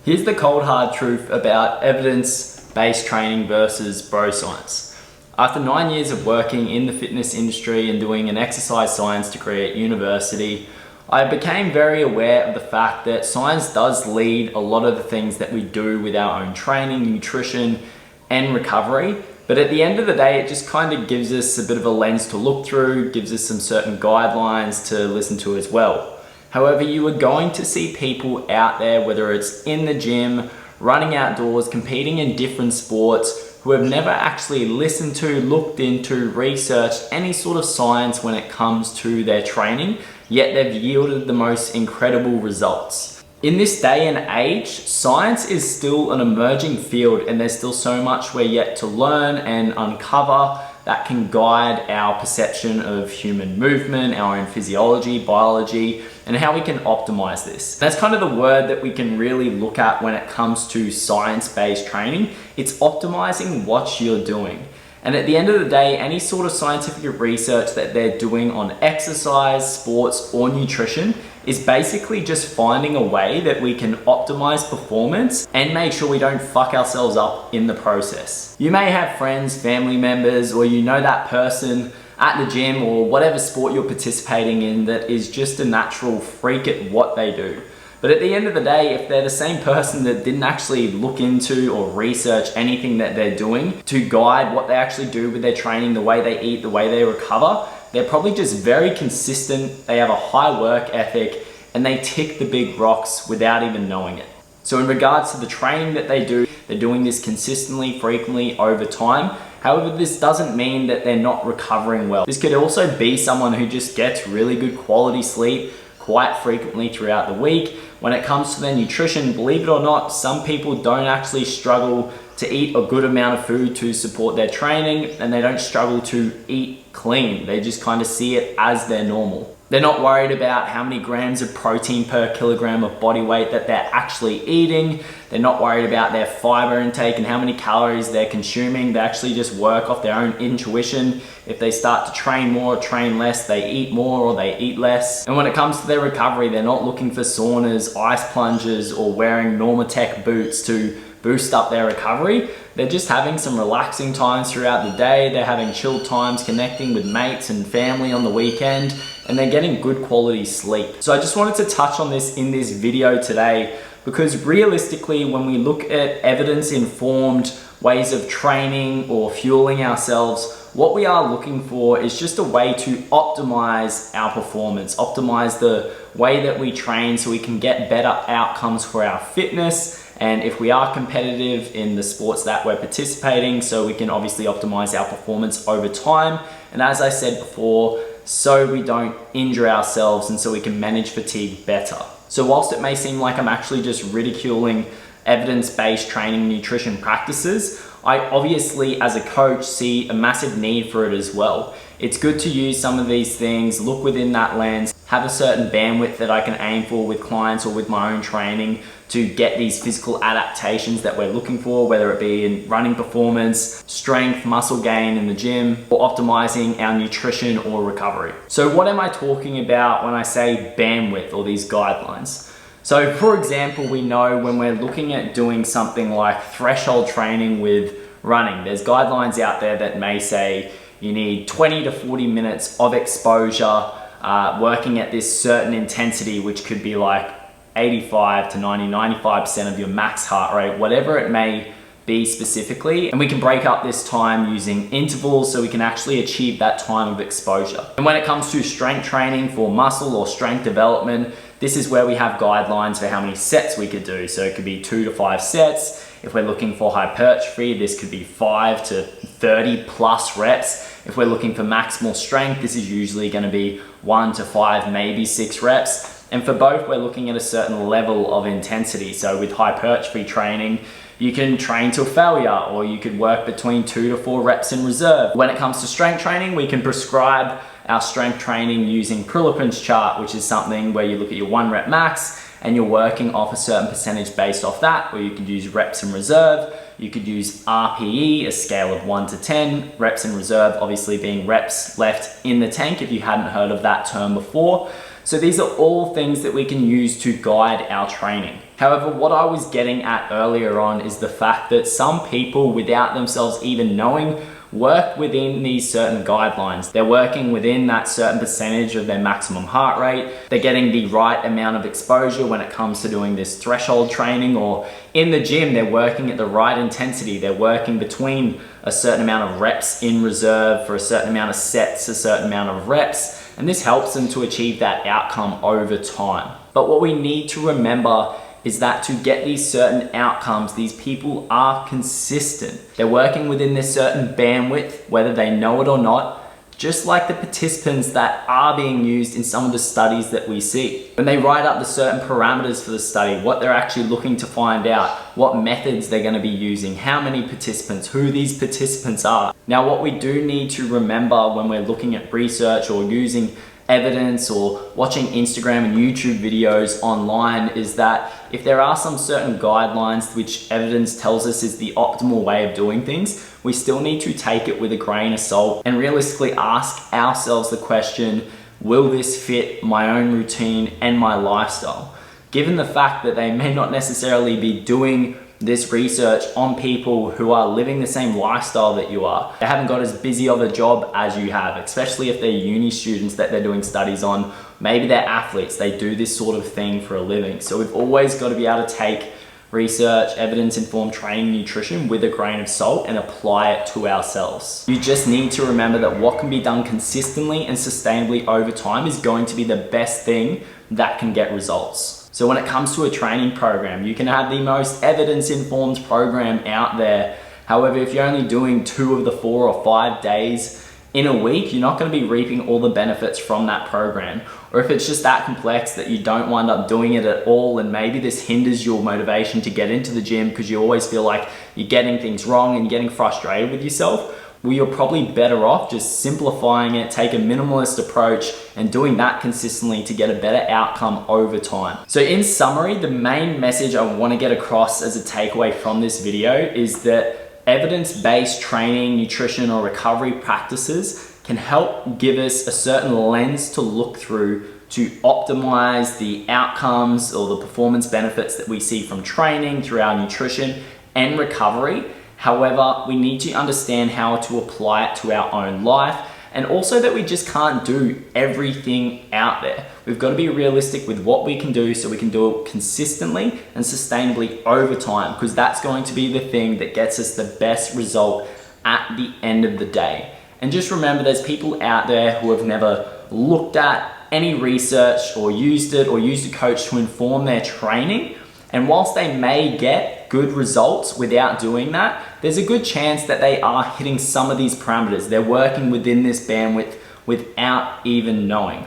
Here's the cold hard truth about evidence-based training versus bro science. After 9 years of working in the fitness industry and doing an exercise science degree at university, I became very aware of the fact that science does lead a lot of the things that we do with our own training, nutrition, and recovery. But at the end of the day, it just kind of gives us a bit of a lens to look through, gives us some certain guidelines to listen to as well. However, you are going to see people out there, whether it's in the gym, running outdoors, competing in different sports, who have never actually listened to, looked into, researched any sort of science when it comes to their training, yet they've yielded the most incredible results. In this day and age, science is still an emerging field and there's still so much we're yet to learn and uncover that can guide our perception of human movement, our own physiology, biology, and how we can optimize this. That's kind of the word that we can really look at when it comes to science-based training. It's optimizing what you're doing. And at the end of the day, any sort of scientific research that they're doing on exercise, sports, or nutrition is basically just finding a way that we can optimize performance and make sure we don't fuck ourselves up in the process. You may have friends, family members, or you know that person at the gym or whatever sport you're participating in that is just a natural freak at what they do. But at the end of the day, if they're the same person that didn't actually look into or research anything that they're doing to guide what they actually do with their training, the way they eat, the way they recover, they're probably just very consistent, they have a high work ethic, and they tick the big rocks without even knowing it. So in regards to the training that they do, they're doing this consistently, frequently, over time. However, this doesn't mean that they're not recovering well. This could also be someone who just gets really good quality sleep quite frequently throughout the week. When it comes to their nutrition, believe it or not, some people don't actually struggle to eat a good amount of food to support their training, and they don't struggle to eat clean. They just kind of see it as their normal. They're not worried about how many grams of protein per kilogram of body weight that they're actually eating. They're not worried about their fiber intake and how many calories they're consuming. They actually just work off their own intuition. If they start to train more or train less, they eat more or they eat less. And when it comes to their recovery, they're not looking for saunas, ice plunges, or wearing Normatec boots to boost up their recovery. They're just having some relaxing times throughout the day. They're having chill times, connecting with mates and family on the weekend, and they're getting good quality sleep. So I just wanted to touch on this in this video today, because realistically, when we look at evidence-informed ways of training or fueling ourselves, what we are looking for is just a way to optimize our performance, optimize the way that we train so we can get better outcomes for our fitness. And if we are competitive in the sports that we're participating, so we can obviously optimize our performance over time. And as I said before, so we don't injure ourselves and so we can manage fatigue better. So whilst it may seem like I'm actually just ridiculing evidence-based training nutrition practices, I obviously, as a coach, see a massive need for it as well. It's good to use some of these things, look within that lens, have a certain bandwidth that I can aim for with clients or with my own training to get these physical adaptations that we're looking for, whether it be in running performance, strength, muscle gain in the gym, or optimizing our nutrition or recovery. So what am I talking about when I say bandwidth or these guidelines? So for example, we know when we're looking at doing something like threshold training with running, there's guidelines out there that may say you need 20 to 40 minutes of exposure, working at this certain intensity, which could be like 85 to 90, 95% of your max heart rate, whatever it may be specifically. And we can break up this time using intervals so we can actually achieve that time of exposure. And when it comes to strength training for muscle or strength development, this is where we have guidelines for how many sets we could do. So it could be 2 to 5 sets. If we're looking for hypertrophy, this could be 5 to 30 plus reps. If we're looking for maximal strength, this is usually going to be 1 to 5, maybe 6 reps. And for both, we're looking at a certain level of intensity. So with hypertrophy training, you can train till failure, or you could work between 2 to 4 reps in reserve. When it comes to strength training, we can prescribe our strength training using Prilepin's chart, which is something where you look at your 1 rep max and you're working off a certain percentage based off that, or you could use reps in reserve. You could use RPE, a scale of 1 to 10, reps in reserve obviously being reps left in the tank if you hadn't heard of that term before. So these are all things that we can use to guide our training. However, what I was getting at earlier on is the fact that some people, without themselves even knowing, work within these certain guidelines. They're working within that certain percentage of their maximum heart rate. They're getting the right amount of exposure when it comes to doing this threshold training, or in the gym, they're working at the right intensity. They're working between a certain amount of reps in reserve for a certain amount of sets, a certain amount of reps, and this helps them to achieve that outcome over time. But what we need to remember is that to get these certain outcomes, these people are consistent. They're working within this certain bandwidth, whether they know it or not, just like the participants that are being used in some of the studies that we see. When they write up the certain parameters for the study, what they're actually looking to find out, what methods they're going to be using, how many participants, who these participants are. Now, what we do need to remember when we're looking at research or using evidence or watching Instagram and YouTube videos online is that if there are some certain guidelines which evidence tells us is the optimal way of doing things, we still need to take it with a grain of salt and realistically ask ourselves the question, will this fit my own routine and my lifestyle? Given the fact that they may not necessarily be doing this research on people who are living the same lifestyle that you are. They haven't got as busy of a job as you have, especially if they're uni students that they're doing studies on. Maybe they're athletes, they do this sort of thing for a living. So we've always got to be able to take research, evidence-informed training, nutrition with a grain of salt and apply it to ourselves. You just need to remember that what can be done consistently and sustainably over time is going to be the best thing that can get results. So when it comes to a training program, you can have the most evidence-informed program out there. However, if you're only doing 2 of the 4 or 5 days in a week, you're not going to be reaping all the benefits from that program. Or if it's just that complex that you don't wind up doing it at all, and maybe this hinders your motivation to get into the gym because you always feel like you're getting things wrong and you're getting frustrated with yourself, well, you're probably better off just simplifying it, take a minimalist approach and doing that consistently to get a better outcome over time. So in summary, the main message I want to get across as a takeaway from this video is that evidence-based training, nutrition, or recovery practices can help give us a certain lens to look through to optimize the outcomes or the performance benefits that we see from training through our nutrition and recovery. However, we need to understand how to apply it to our own life, and also that we just can't do everything out there. We've got to be realistic with what we can do so we can do it consistently and sustainably over time, because that's going to be the thing that gets us the best result at the end of the day. And just remember, there's people out there who have never looked at any research or used it or used a coach to inform their training. And whilst they may get good results without doing that, there's a good chance that they are hitting some of these parameters. They're working within this bandwidth without even knowing.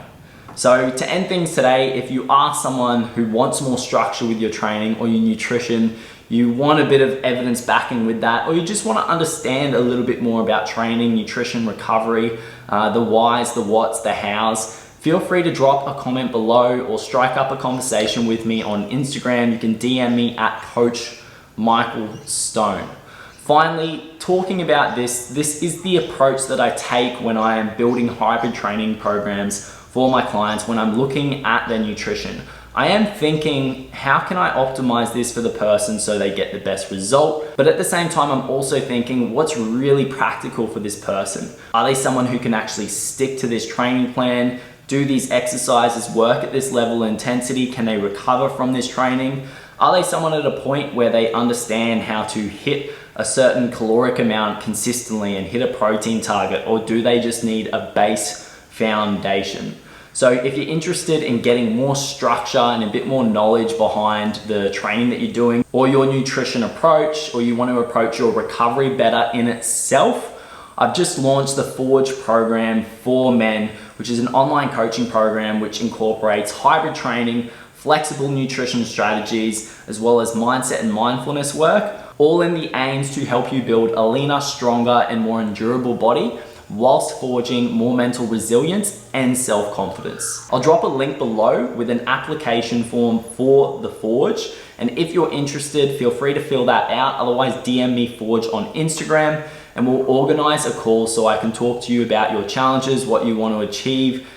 So to end things today, if you are someone who wants more structure with your training or your nutrition, you want a bit of evidence backing with that, or you just want to understand a little bit more about training, nutrition, recovery, the whys, the whats, the hows, feel free to drop a comment below or strike up a conversation with me on Instagram. You can DM me at Coach Michael Stone. Finally, talking about this is the approach that I take when I am building hybrid training programs for my clients, when I'm looking at their nutrition. I am thinking, how can I optimize this for the person so they get the best result? But at the same time, I'm also thinking, what's really practical for this person? Are they someone who can actually stick to this training plan, do these exercises, work at this level of intensity? Can they recover from this training? Are they someone at a point where they understand how to hit a certain caloric amount consistently and hit a protein target, or do they just need a base foundation? So if you're interested in getting more structure and a bit more knowledge behind the training that you're doing, or your nutrition approach, or you want to approach your recovery better in itself, I've just launched the Forge program for men, which is an online coaching program which incorporates hybrid training, flexible nutrition strategies, as well as mindset and mindfulness work, all in the aims to help you build a leaner, stronger, and more endurable body, whilst forging more mental resilience and self-confidence. I'll drop a link below with an application form for the Forge. And if you're interested, feel free to fill that out. Otherwise, DM me Forge on Instagram and we'll organize a call so I can talk to you about your challenges, what you want to achieve,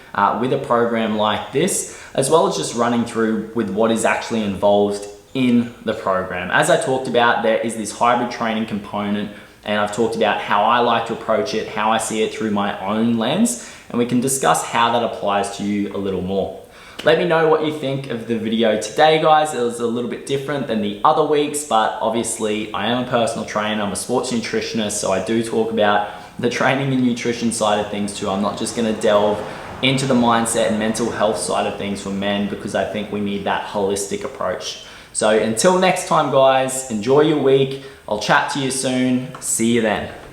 with a program like this, as well as just running through with what is actually involved in the program. As I talked about, there is this hybrid training component, and I've talked about how I like to approach it, how I see it through my own lens, and we can discuss how that applies to you a little more. Let me know what you think of the video today, guys. It was a little bit different than the other weeks, but obviously I am a personal trainer, I'm a sports nutritionist, so I do talk about the training and nutrition side of things too. I'm not just gonna delve into the mindset and mental health side of things for men, because I think we need that holistic approach. So until next time, guys, enjoy your week. I'll chat to you soon. See you then.